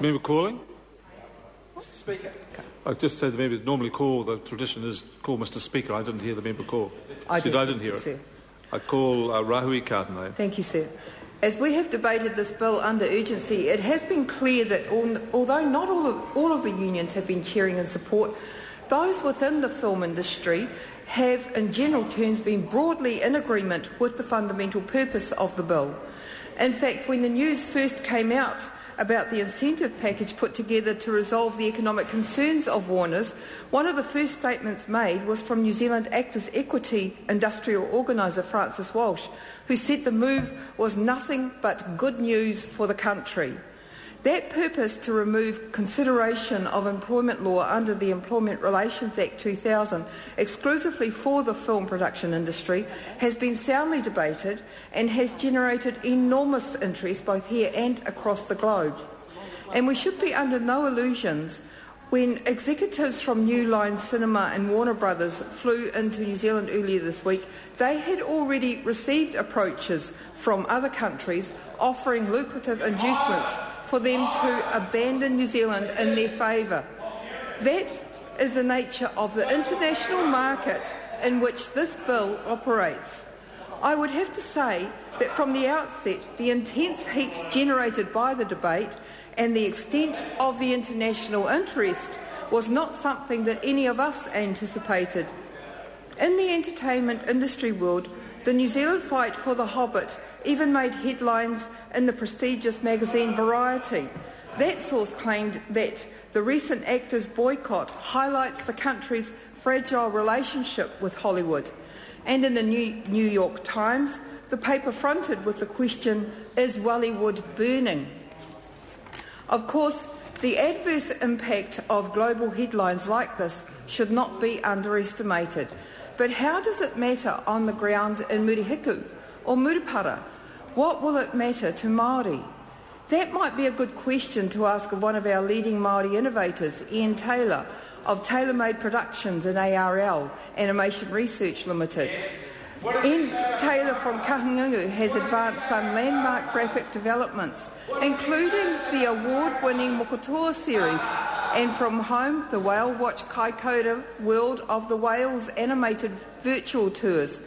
The member calling? Mr Speaker. I just said the members normally call, the tradition is call Mr Speaker. I didn't hear the member call. I didn't hear it. Sir. I call Rahui Kartanai. Thank you, sir. As we have debated this bill under urgency, it has been clear that although not all of the unions have been cheering in support, those within the film industry have in general terms been broadly in agreement with the fundamental purpose of the bill. In fact, when the news first came out about the incentive package put together to resolve the economic concerns of Warners, one of the first statements made was from New Zealand Actors Equity Industrial Organiser Francis Walsh, who said the move was nothing but good news for the country. That purpose to remove consideration of employment law under the Employment Relations Act 2000 exclusively for the film production industry has been soundly debated and has generated enormous interest both here and across the globe. And we should be under no illusions when executives from New Line Cinema and Warner Brothers flew into New Zealand earlier this week. They had already received approaches from other countries offering lucrative inducements for them to abandon New Zealand in their favour. That is the nature of the international market in which this bill operates. I would have to say that from the outset, the intense heat generated by the debate and the extent of the international interest was not something that any of us anticipated. In the entertainment industry world, the New Zealand fight for The Hobbit even made headlines in the prestigious magazine Variety. That source claimed that the recent actors' boycott highlights the country's fragile relationship with Hollywood. And in the New York Times, the paper fronted with the question, "Is Wellywood burning?" Of course, the adverse impact of global headlines like this should not be underestimated. But how does it matter on the ground in Murihiku or Murupara? What will it matter to Māori? That might be a good question to ask of one of our leading Māori innovators, Ian Taylor, of Tailor Made Productions and ARL, Animation Research Limited. Ian Taylor from Kahungunu has advanced some landmark graphic developments, including the award-winning Mokotoa series, and from home, the Whale Watch Kaikoura World of the Whales animated virtual tours.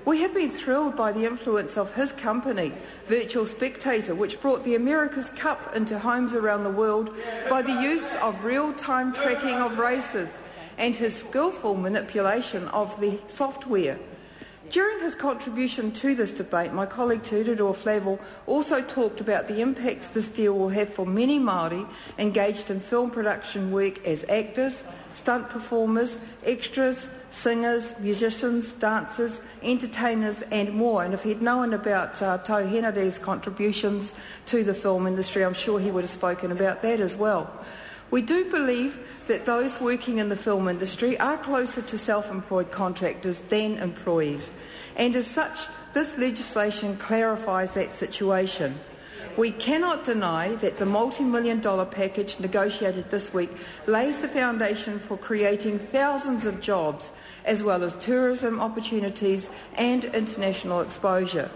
We have been thrilled by the influence of his company, Virtual Spectator, which brought the America's Cup into homes around the world by the use of real-time tracking of races and his skillful manipulation of the software. During his contribution to this debate, my colleague Tūriro Flavel also talked about the impact this deal will have for many Māori engaged in film production work as actors, stunt performers, extras, singers, musicians, dancers, entertainers and more. And if he'd known about Tau Henare's contributions to the film industry, I'm sure he would have spoken about that as well. We do believe that those working in the film industry are closer to self-employed contractors than employees. And as such, this legislation clarifies that situation. We cannot deny that the multi-million-dollar package negotiated this week lays the foundation for creating thousands of jobs, as well as tourism opportunities and international exposure.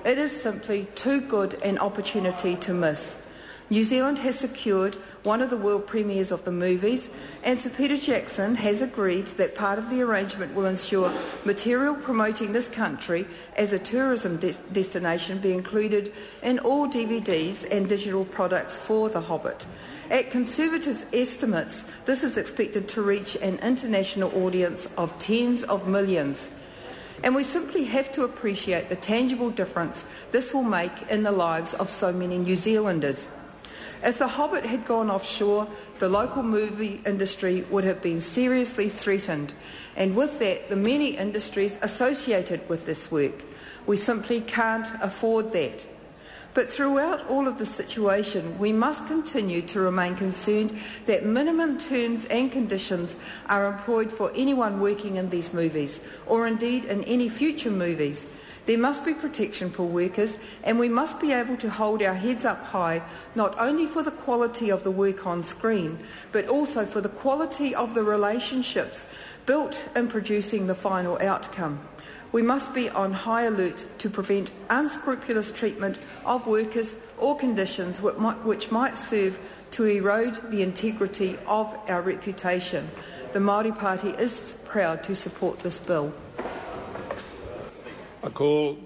It is simply too good an opportunity to miss. New Zealand has secured one of the world premieres of the movies, and Sir Peter Jackson has agreed that part of the arrangement will ensure material promoting this country as a tourism destination be included in all DVDs and digital products for The Hobbit. At conservative estimates, this is expected to reach an international audience of tens of millions. And we simply have to appreciate the tangible difference this will make in the lives of so many New Zealanders. If The Hobbit had gone offshore, the local movie industry would have been seriously threatened, and with that, the many industries associated with this work. We simply can't afford that. But throughout all of the situation, we must continue to remain concerned that minimum terms and conditions are employed for anyone working in these movies, or indeed in any future movies. There must be protection for workers, and we must be able to hold our heads up high, not only for the quality of the work on screen, but also for the quality of the relationships built in producing the final outcome. We must be on high alert to prevent unscrupulous treatment of workers or conditions which might serve to erode the integrity of our reputation. The Māori Party is proud to support this bill. I call